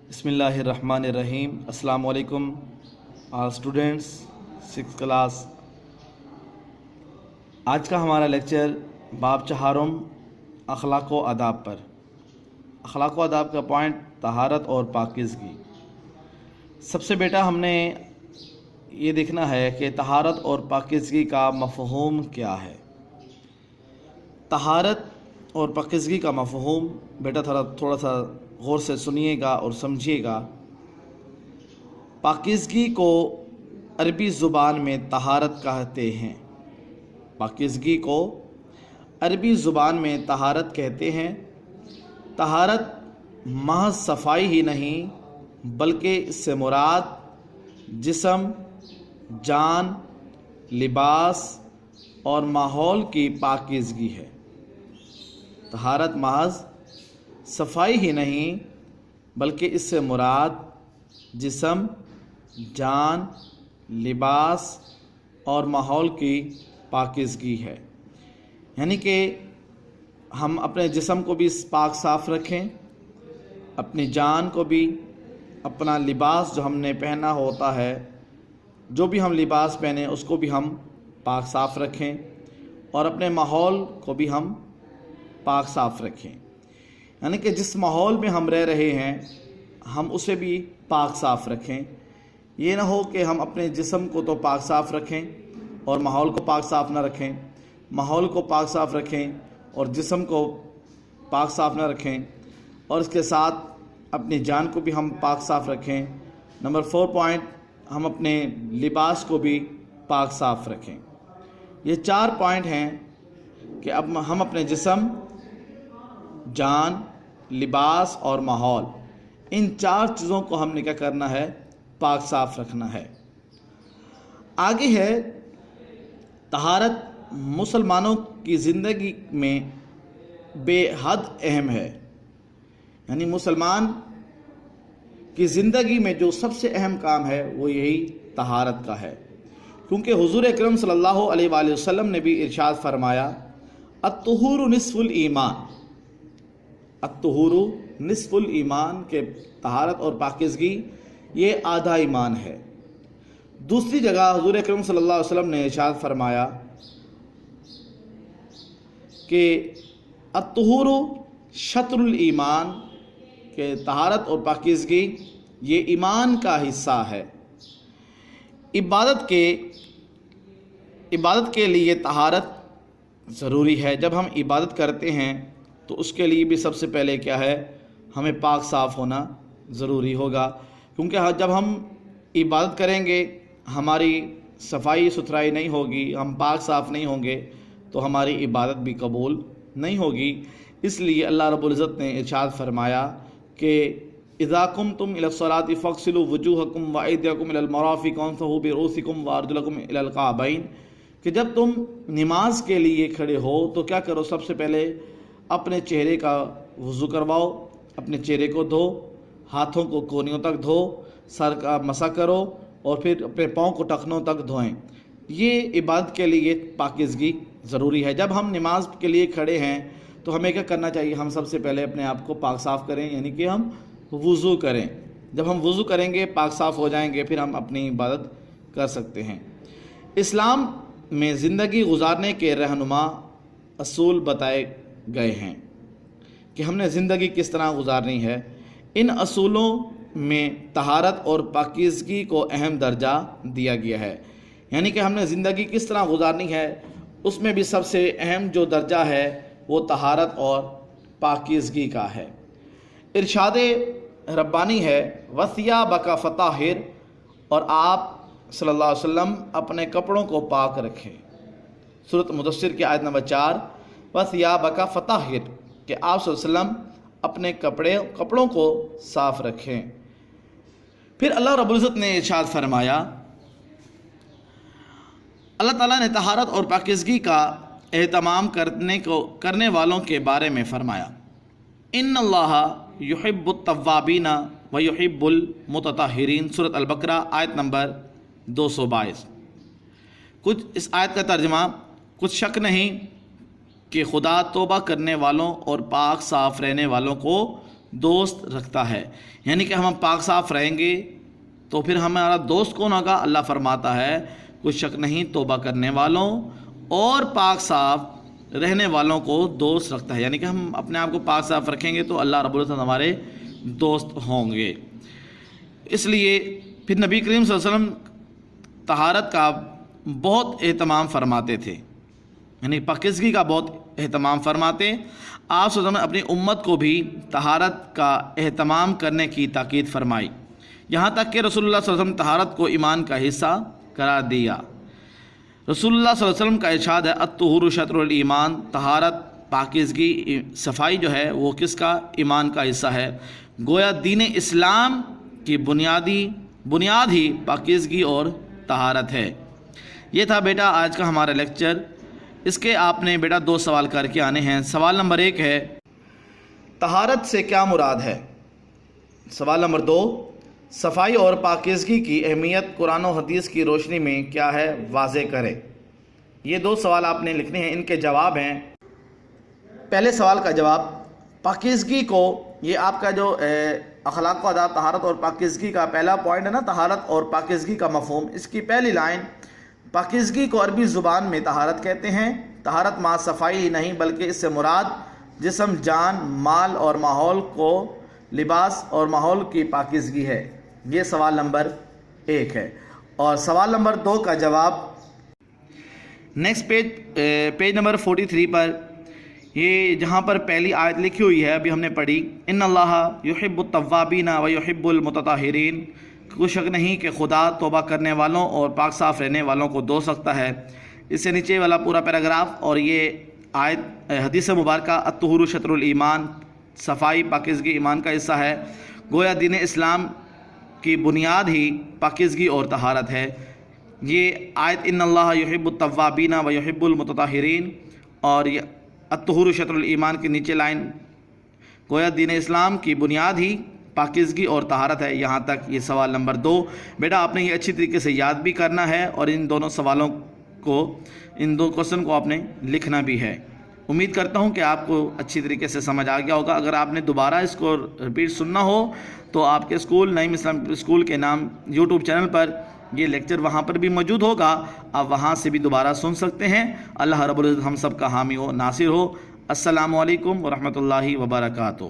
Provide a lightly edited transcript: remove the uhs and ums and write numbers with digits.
بسم اللہ الرحمن الرحیم۔ السلام علیکم اسٹوڈنٹس 6th کلاس۔ آج کا ہمارا لیکچر باب چہارم اخلاق و آداب پر۔ اخلاق و آداب کا پوائنٹ طہارت اور پاکیزگی۔ سب سے بیٹا ہم نے یہ دیکھنا ہے کہ طہارت اور پاکیزگی کا مفہوم کیا ہے۔ طہارت اور پاکیزگی کا مفہوم بیٹا تھوڑا سا غور سے سنیے گا اور سمجھیے گا۔ پاکیزگی کو عربی زبان میں طہارت کہتے ہیں۔ پاکیزگی کو عربی زبان میں طہارت کہتے ہیں۔ طہارت محض صفائی ہی نہیں بلکہ اس سے مراد جسم، جان، لباس اور ماحول کی پاکیزگی ہے۔ طہارت محض صفائی ہی نہیں بلکہ اس سے مراد جسم، جان، لباس اور ماحول کی پاکیزگی ہے۔ یعنی کہ ہم اپنے جسم کو بھی پاک صاف رکھیں، اپنی جان کو بھی، اپنا لباس جو ہم نے پہنا ہوتا ہے، جو بھی ہم لباس پہنیں اس کو بھی ہم پاک صاف رکھیں، اور اپنے ماحول کو بھی ہم پاک صاف رکھیں۔ یعنی کہ جس ماحول میں ہم رہ رہے ہیں ہم اسے بھی پاک صاف رکھیں۔ یہ نہ ہو کہ ہم اپنے جسم کو تو پاک صاف رکھیں اور ماحول کو پاک صاف نہ رکھیں، ماحول کو پاک صاف رکھیں اور جسم کو پاک صاف نہ رکھیں، اور اس کے ساتھ اپنی جان کو بھی ہم پاک صاف رکھیں۔ نمبر 4 پوائنٹ، ہم اپنے لباس کو بھی پاک صاف رکھیں۔ یہ 4 پوائنٹ ہیں کہ اب ہم اپنے جسم، جان، لباس اور ماحول، ان 4 چیزوں کو ہم نے کیا کرنا ہے؟ پاک صاف رکھنا ہے۔ آگے ہے طہارت مسلمانوں کی زندگی میں بے حد اہم ہے۔ یعنی مسلمان کی زندگی میں جو سب سے اہم کام ہے وہ یہی طہارت کا ہے، کیونکہ حضور اکرم صلی اللہ علیہ وآلہ وسلم نے بھی ارشاد فرمایا الطہور نصف الایمان، الطہور نصف الایمان، کہ طہارت اور پاکیزگی یہ آدھا ایمان ہے۔ دوسری جگہ حضور اکرم صلی اللہ علیہ وسلم نے ارشاد فرمایا کہ الطہور شطر الایمان، کہ طہارت اور پاکیزگی یہ ایمان کا حصہ ہے۔ عبادت کے لیے طہارت ضروری ہے۔ جب ہم عبادت کرتے ہیں تو اس کے لیے بھی سب سے پہلے کیا ہے؟ ہمیں پاک صاف ہونا ضروری ہوگا، کیونکہ جب ہم عبادت کریں گے ہماری صفائی ستھرائی نہیں ہوگی، ہم پاک صاف نہیں ہوں گے تو ہماری عبادت بھی قبول نہیں ہوگی۔ اس لیے اللہ رب العزت نے ارشاد فرمایا کہ اذا قمتم الی الصلاۃ فاغسلوا وجوہکم وایدیکم الی المرافق وامسحوا برؤوسکم وارجلکم الی الکعبین، کہ جب تم نماز کے لیے کھڑے ہو تو کیا کرو؟ سب سے پہلے اپنے چہرے کا وضو کرواؤ، اپنے چہرے کو دھو، ہاتھوں کو کونیوں تک دھو، سر کا مسح کرو اور پھر اپنے پاؤں کو ٹخنوں تک دھوئیں۔ یہ عبادت کے لیے پاکیزگی ضروری ہے۔ جب ہم نماز کے لیے کھڑے ہیں تو ہمیں کیا کرنا چاہیے؟ ہم سب سے پہلے اپنے آپ کو پاک صاف کریں، یعنی کہ ہم وضو کریں۔ جب ہم وضو کریں گے، پاک صاف ہو جائیں گے، پھر ہم اپنی عبادت کر سکتے ہیں۔ اسلام میں زندگی گزارنے کے رہنما اصول بتائے گئے ہیں کہ ہم نے زندگی کس طرح گزارنی ہے۔ ان اصولوں میں طہارت اور پاکیزگی کو اہم درجہ دیا گیا ہے۔ یعنی کہ ہم نے زندگی کس طرح گزارنی ہے، اس میں بھی سب سے اہم جو درجہ ہے وہ طہارت اور پاکیزگی کا ہے۔ ارشاد ربانی ہے وَثِيَابَكَ فَطَهِّرْ، اور آپ صلی اللہ علیہ وسلم اپنے کپڑوں کو پاک رکھیں۔ سورۃ مدثر کی آیت نمبر 4، وَثِيَابَكَ فَطَهِّرْ، کہ آپ صلی اللہ علیہ وسلم اپنے کپڑوں کو صاف رکھیں۔ پھر اللہ رب العزت نے ارشاد فرمایا، اللہ تعالیٰ نے طہارت اور پاکیزگی کا اہتمام کرنے والوں کے بارے میں فرمایا ان اللہ یحب التوابین ویحب المتطہرین، سورۃ البقرہ آیت نمبر 222۔ اس آیت کا ترجمہ، کچھ شک نہیں کہ خدا توبہ کرنے والوں اور پاک صاف رہنے والوں کو دوست رکھتا ہے، یعنی کہ ہم پاک صاف رہیں گے تو پھر ہمارا دوست کون ہوگا؟ اللہ فرماتا ہے کوئی شک نہیں توبہ کرنے والوں اور پاک صاف رہنے والوں کو دوست رکھتا ہے، یعنی کہ ہم اپنے آپ کو پاک صاف رکھیں گے تو اللہ رب العزت ہمارے دوست ہوں گے۔ اس لیے پھر نبی کریم صلی اللہ علیہ وسلم طہارت کا بہت اہتمام فرماتے تھے، یعنی پاکیزگی کا بہت اہتمام فرماتے۔ آپ صلی اللہ علیہ وسلم نے اپنی امت کو بھی طہارت کا اہتمام کرنے کی تاکید فرمائی، یہاں تک کہ رسول اللہ صلی اللہ علیہ وسلم طہارت کو ایمان کا حصہ قرار دیا۔ رسول اللہ صلی اللہ علیہ وسلم کا ارشاد ہے الطہور شطر الایمان، طہارت پاکیزگی صفائی جو ہے وہ کس کا؟ ایمان کا حصہ ہے۔ گویا دین اسلام کی بنیاد ہی پاکیزگی اور طہارت ہے۔ یہ تھا بیٹا آج کا ہمارا لیکچر۔ اس کے آپ نے بیٹا 2 سوال کر کے آنے ہیں۔ سوال نمبر 1 ہے طہارت سے کیا مراد ہے؟ سوال نمبر 2 صفائی اور پاکیزگی کی اہمیت قرآن و حدیث کی روشنی میں کیا ہے؟ واضح کریں۔ یہ 2 سوال آپ نے لکھنے ہیں، ان کے جواب ہیں۔ پہلے سوال کا جواب، پاکیزگی کو، یہ آپ کا جو اخلاق و آداب طہارت اور پاکیزگی کا پہلا پوائنٹ ہے نا، طہارت اور پاکیزگی کا مفہوم، اس کی پہلی لائن، پاکیزگی کو عربی زبان میں طہارت کہتے ہیں۔ طہارت مع صفائی ہی نہیں بلکہ اس سے مراد جسم، جان، مال اور ماحول کو، لباس اور ماحول کی پاکیزگی ہے۔ یہ سوال نمبر 1 ہے۔ اور سوال نمبر 2 کا جواب نیکسٹ پیج نمبر 43 پر، یہ جہاں پر پہلی آیت لکھی ہوئی ہے ابھی ہم نے پڑھی، ان اللہ یحب التوابین و یحب المتطہرین، کوئی شک نہیں کہ خدا توبہ کرنے والوں اور پاک صاف رہنے والوں کو دوست رکھتا ہے۔ اس سے نیچے والا پورا پیراگراف اور یہ آیت حدیث مبارکہ الطہور شطر الایمان، صفائی پاکیزگی ایمان کا حصہ ہے۔ گویا دین اسلام کی بنیاد ہی پاکیزگی اور طہارت ہے۔ یہ آیت ان اللہ یحب التوابین و یحب المتطہرین اور یہ الطہور شطر الایمان کی نیچے لائن، گویا دین اسلام کی بنیاد ہی پاکیزگی اور طہارت ہے۔ یہاں تک یہ سوال نمبر 2 بیٹا آپ نے یہ اچھی طریقے سے یاد بھی کرنا ہے اور ان دونوں سوالوں کو، ان 2 کوسچن کو آپ نے لکھنا بھی ہے۔ امید کرتا ہوں کہ آپ کو اچھی طریقے سے سمجھ آ گیا ہوگا۔ اگر آپ نے دوبارہ اس کو ریپیٹ سننا ہو تو آپ کے اسکول نعیم اسلام اسکول کے نام یوٹیوب چینل پر یہ لیکچر وہاں پر بھی موجود ہوگا، آپ وہاں سے بھی دوبارہ سن سکتے ہیں۔ اللہ رب العزت ہم سب کا حامی ہو، ناصر ہو۔ السلام علیکم ورحمۃ اللہ وبرکاتہ۔